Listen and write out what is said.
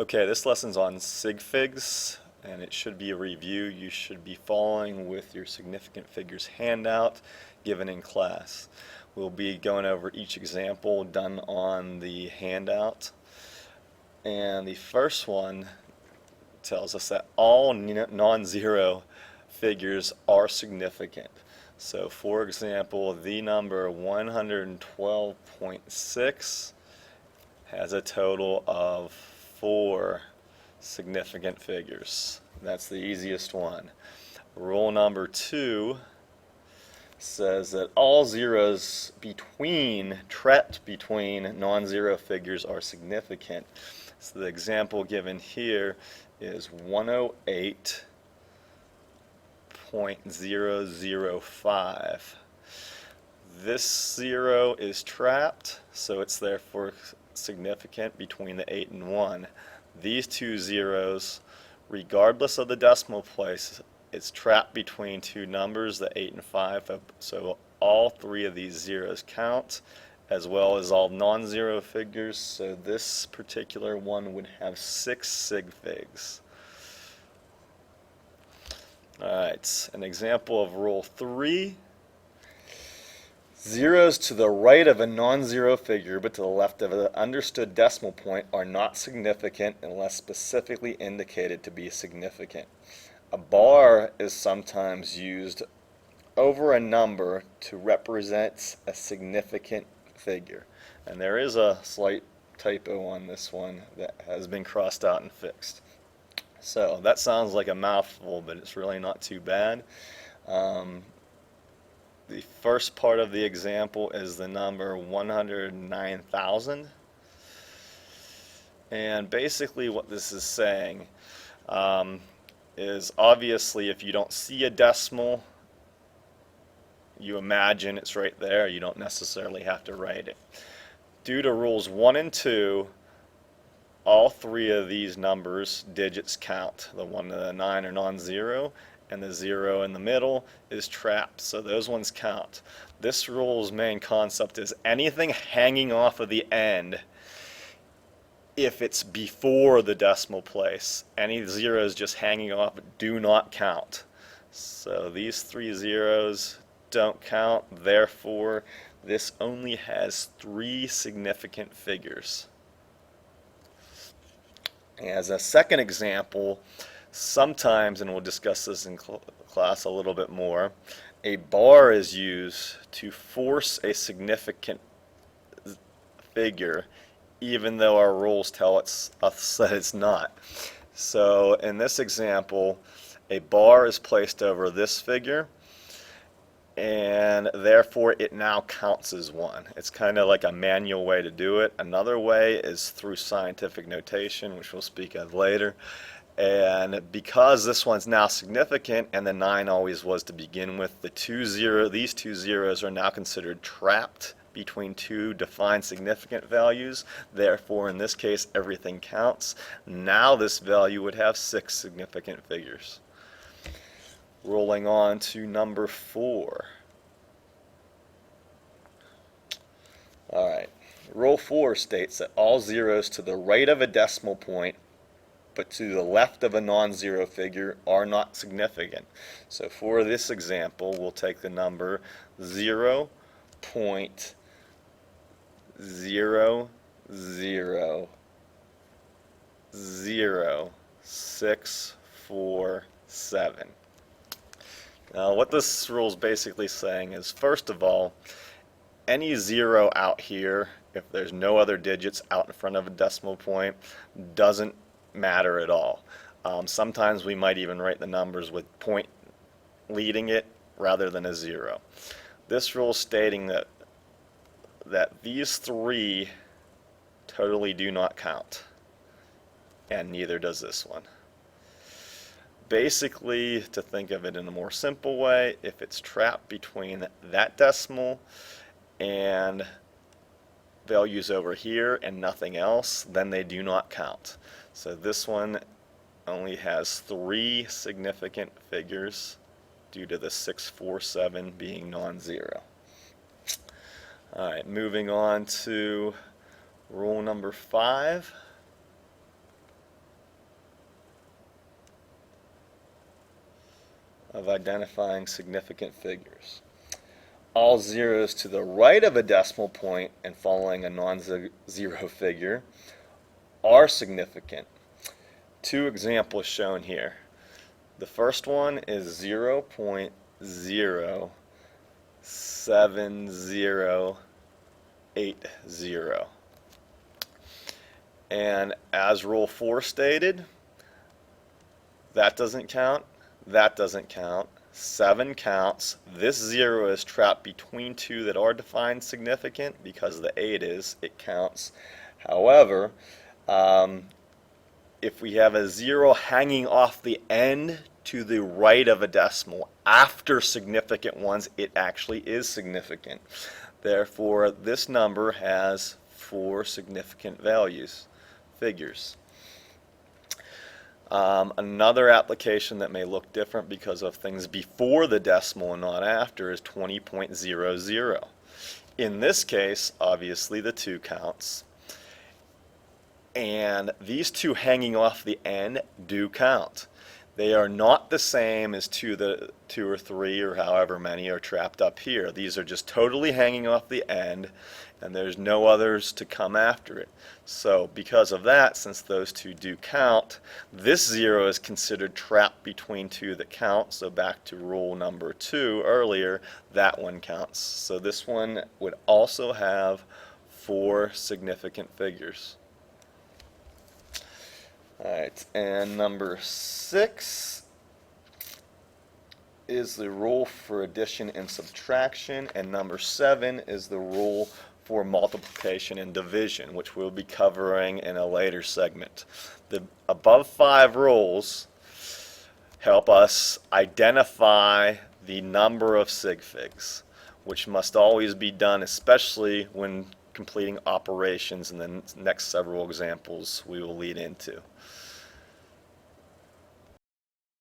Okay, this lesson's on Sig Figs, and it should be a review. You should be following with your significant figures handout given in class. We'll be going over each example done on the handout. And the first one tells us that all non-zero figures are significant. So for example, the number 112.6 has a total of 4 significant figures. That's the easiest one. Rule number 2 says that all zeros trapped between non-zero figures are significant. So the example given here is 108.005. This zero is trapped, so it's therefore significant between the 8 and 1. These two zeros, regardless of the decimal place, it's trapped between two numbers, the 8 and 5, so all three of these zeros count, as well as all non-zero figures, so this particular one would have 6 Sig Figs. Alright, an example of rule 3. Zeros to the right of a non-zero figure but to the left of an understood decimal point are not significant unless specifically indicated to be significant. A bar is sometimes used over a number to represent a significant figure. And there is a slight typo on this one that has been crossed out and fixed. So that sounds like a mouthful, but it's really not too bad. The first part of the example is the number 109,000. And basically what this is saying is obviously if you don't see a decimal, you imagine it's right there. You don't necessarily have to write it. Due to rules 1 and 2, all three of these numbers, digits count. The 1 to the 9 are non-zero, and the 0 in the middle is trapped, so those ones count. This rule's main concept is anything hanging off of the end, if it's before the decimal place, any zeros just hanging off do not count. So these 3 zeros don't count, therefore this only has 3 significant figures. As a second example, sometimes, and we'll discuss this in class a little bit more, a bar is used to force a significant figure even though our rules tell us that it's not. So in this example, a bar is placed over this figure, and therefore it now counts as 1. It's kind of like a manual way to do it. Another way is through scientific notation, which we'll speak of later. And because this one's now significant and the 9 always was to begin with, these two zeros are now considered trapped between two defined significant values. Therefore, in this case, everything counts. Now this value would have 6 significant figures. Rolling on to number 4. Alright, rule 4 states that all zeros to the right of a decimal point but to the left of a non-zero figure are not significant. So for this example, we'll take the number 0.0000647. Now what this rule is basically saying is, first of all, any zero out here, if there's no other digits out in front of a decimal point, doesn't matter at all. Sometimes we might even write the numbers with point leading it rather than a 0. This rule is stating that these 3 totally do not count, and neither does this one. Basically, to think of it in a more simple way, if it's trapped between that decimal and values over here and nothing else, then they do not count. So this one only has 3 significant figures due to the 647 being non-zero. Alright, moving on to rule number 5. of identifying significant figures. All zeros to the right of a decimal point and following a non-zero figure are significant. Two examples shown here. The first one is 0.07080. And as Rule 4 stated, that doesn't count, that doesn't count. 7 counts. This 0 is trapped between two that are defined significant because the 8 is, it counts. However, if we have a 0 hanging off the end to the right of a decimal after significant ones, it actually is significant. Therefore, this number has 4 significant figures. Another application that may look different because of things before the decimal and not after is 20.00. In this case, obviously the 2 counts, and these 2 hanging off the end do count. They are not the same as 2 or 3 or however many are trapped up here. These are just totally hanging off the end, and there's no others to come after it. So because of that, since those 2 do count, this 0 is considered trapped between 2 that count. So back to rule number 2 earlier, that one counts. So this one would also have 4 significant figures. Alright, and number 6 is the rule for addition and subtraction, and number 7 is the rule for multiplication and division, which we'll be covering in a later segment. The above 5 rules help us identify the number of Sig Figs, which must always be done, especially when completing operations in the next several examples we will lead into.